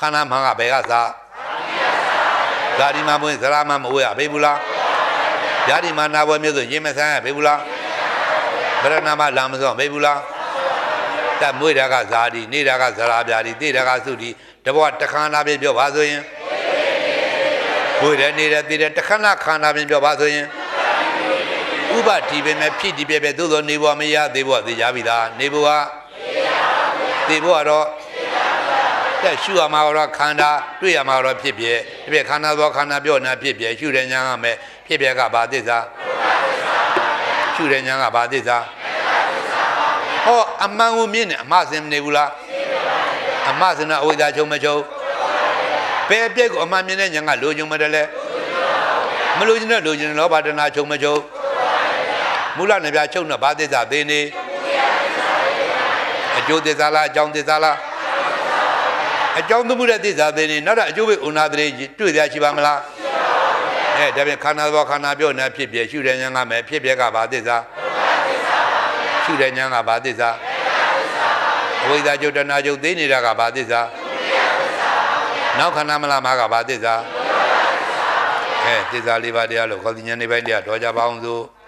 ခန္ဓာမှန်ကဘယ်ကစားဇာတိမှမွေးဇရာမှမဝေးရဘေးဘူးလားဇာတိမှနာဘွယ်မျိုးဆိုရင်မဆန်းရဘေးဘူးလားဗရဏမလာမစောဘေးဘူးလားတက်မွေးတာကဇာတိနေတာကဇရာပြာတိသိတာကသုတိတဘောတခန္ဓာပဲပြောပါဆိုရင်မွေးတယ်နေတယ်သိတယ်တခဏခန္ဓာပဲပြောပါဆိုရင်ဥပတိပဲမဲ့ဖြစ်ဒီပဲပဲသို့သောနေဘဝမရသေးဘဝသိကြပြီလားနေဘဝသိဘဝတော့တက်ရှုရမှာတော့ခန္ဓာတွေ့ရမှာတော့ဖြစ်ပြဒီပြခန္ဓာသောခန္ဓာပြောနေဖြစ်ပြရှုတဲ့ညာကမဲ့ဖြစ်ပြကဘာသစ္စာရှုတဲ့ညာကဘာသစ္စာဟောအမှန်ကိုမြင်နေအမှားစင်မနေဘူးလားအမှားစင်တော့အဝိဇ္ဇာချုပ်မချုပ်ဘယ်ပြက်ကိုအမှန်မြင်တဲ့ညာကလိုချင်မတယ်လဲမလိုချင်တဲ့လိုချင်လောဘတဏှာချုပ်မချုပ်မူလနေပြချုပ်နေဘာသစ္စာသိနေအကျိုးသစ္စာလားအကြောင်းသစ္စာလားအကြောင်းသမှုတဲ့သစ္စာသိနေနောက်တော့အကျိုးပဲဥနာတရေတွေ့ရရှိပါမလားဒါပြန်ခန္ဓာသောခန္ဓာပြောနေဖြစ်ပြရှုတဲ့ညာကမဲ့ဖြစ်ပြကဘာသစ္စာရှုတဲ့ညာကဘာသစ္စာအဝိဇ္ဇာကျုပ်တဏှာကျုပ်သိနေတာကဘာသစ္စာနောက်ခန္ဓာမလားမှာကဘာသစ္စာသစ္စာလေးပါးတရားလို့ခေါ်တဲ့ဉာဏ်နေပိုင်းတရားတော်ကြပါအောင်စို့